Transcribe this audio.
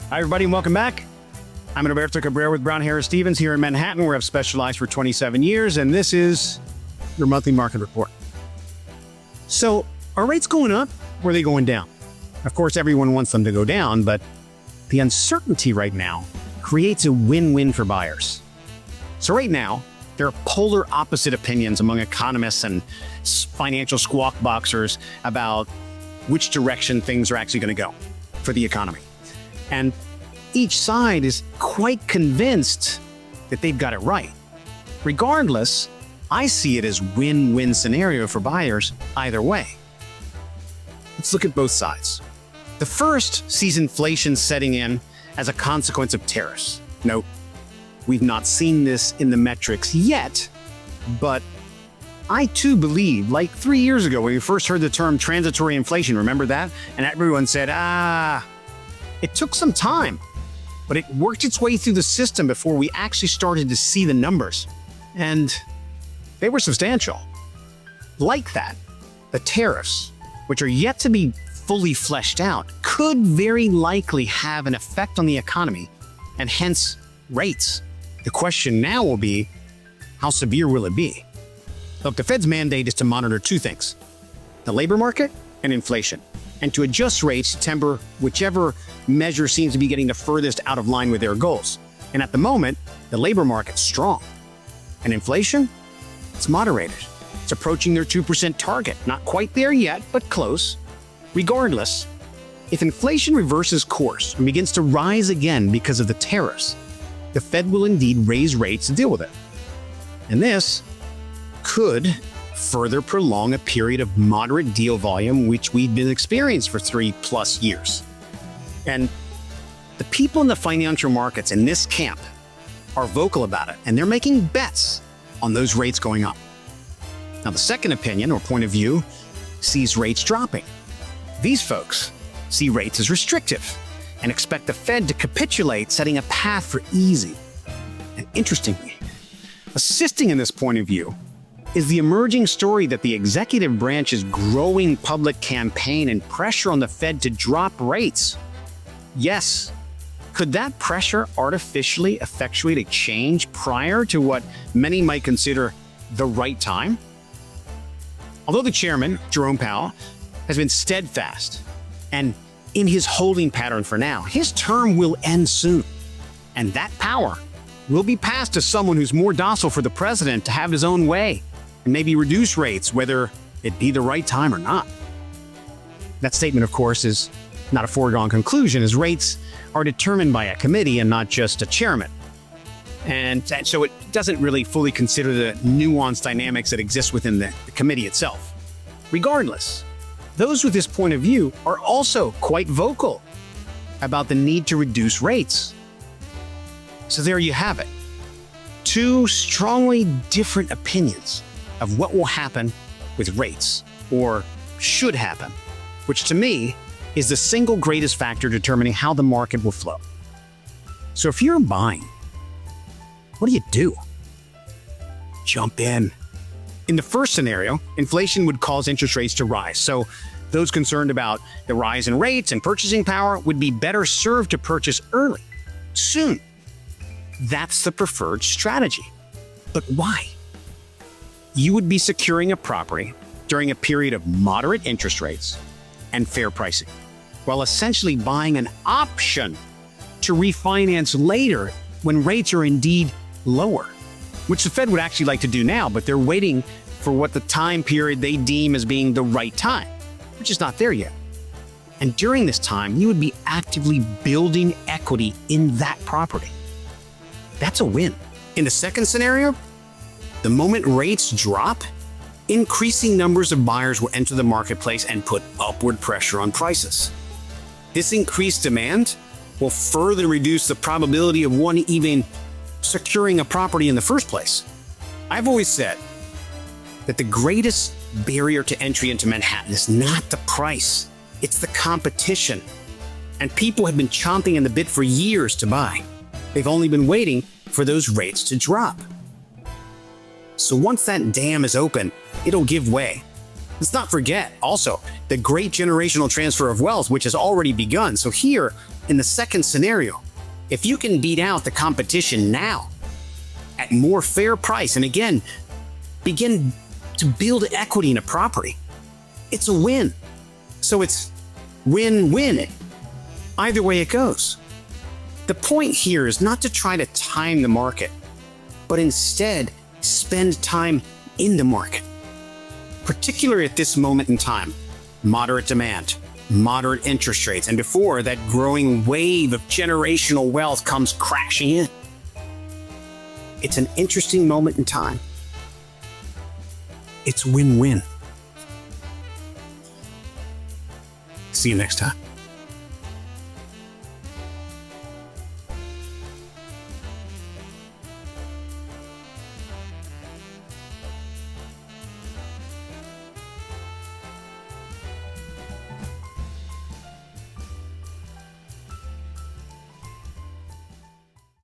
Hi, everybody, and welcome back. I'm Roberto Cabrera with Brown Harris Stevens here in Manhattan, where I've specialized for 27 years, and this is your monthly market report. So, are rates going up or are they going down? Of course, everyone wants them to go down, but the uncertainty right now creates a win-win for buyers. So right now, there are polar opposite opinions among economists and financial squawk boxers about which direction things are actually going to go for the economy. And each side is quite convinced that they've got it right. Regardless, I see it as win-win scenario for buyers either way. Let's look at both sides. The first sees inflation setting in as a consequence of tariffs. Note, we've not seen this in the metrics yet, but I too believe, like 3 years ago when we first heard the term transitory inflation, remember that? And everyone said, it took some time, but it worked its way through the system before we actually started to see the numbers. And they were substantial. Like that, the tariffs, which are yet to be fully fleshed out, could very likely have an effect on the economy and hence rates. The question now will be, how severe will it be? Look, the Fed's mandate is to monitor two things: the labor market and inflation, and to adjust rates to temper whichever measure seems to be getting the furthest out of line with their goals. And at the moment, the labor market's strong. And inflation? It's moderated. It's approaching their 2% target. Not quite there yet, but close. Regardless, if inflation reverses course and begins to rise again because of the tariffs, the Fed will indeed raise rates to deal with it. And this could further prolong a period of moderate deal volume, which we've been experiencing for 3+ years. And the people in the financial markets in this camp are vocal about it, and they're making bets on those rates going up. Now, the second opinion or point of view sees rates dropping. These folks see rates as restrictive and expect the Fed to capitulate, setting a path for easing. And interestingly, assisting in this point of view is the emerging story that the executive branch's growing public campaign and pressure on the Fed to drop rates. Yes, could that pressure artificially effectuate a change prior to what many might consider the right time? Although the chairman, Jerome Powell, has been steadfast and in his holding pattern for now, his term will end soon. And that power will be passed to someone who's more docile for the president to have his own way and maybe reduce rates, whether it be the right time or not. That statement, of course, is not a foregone conclusion, as rates are determined by a committee and not just a chairman. And so it doesn't really fully consider the nuanced dynamics that exist within the committee itself. Regardless, those with this point of view are also quite vocal about the need to reduce rates. So there you have it. Two strongly different opinions of what will happen with rates, or should happen, which to me is the single greatest factor determining how the market will flow. So if you're buying, what do? Jump in. In the first scenario, inflation would cause interest rates to rise. So those concerned about the rise in rates and purchasing power would be better served to purchase early, soon. That's the preferred strategy. But why? You would be securing a property during a period of moderate interest rates and fair pricing, while essentially buying an option to refinance later when rates are indeed lower, which the Fed would actually like to do now, but they're waiting for what the time period they deem as being the right time, which is not there yet. And during this time, you would be actively building equity in that property. That's a win. In the second scenario, the moment rates drop, increasing numbers of buyers will enter the marketplace and put upward pressure on prices. This increased demand will further reduce the probability of one even securing a property in the first place. I've always said that the greatest barrier to entry into Manhattan is not the price, it's the competition. And people have been chomping in the bit for years to buy. They've only been waiting for those rates to drop. So once that dam is open, it'll give way. Let's not forget also the great generational transfer of wealth, which has already begun. So here in the second scenario, if you can beat out the competition now at more fair price, and again, begin to build equity in a property, it's a win. So it's win-win. Either way it goes. The point here is not to try to time the market, but instead spend time in the market. Particularly at this moment in time, moderate demand, moderate interest rates, and before that growing wave of generational wealth comes crashing in. It's an interesting moment in time. It's win-win. See you next time.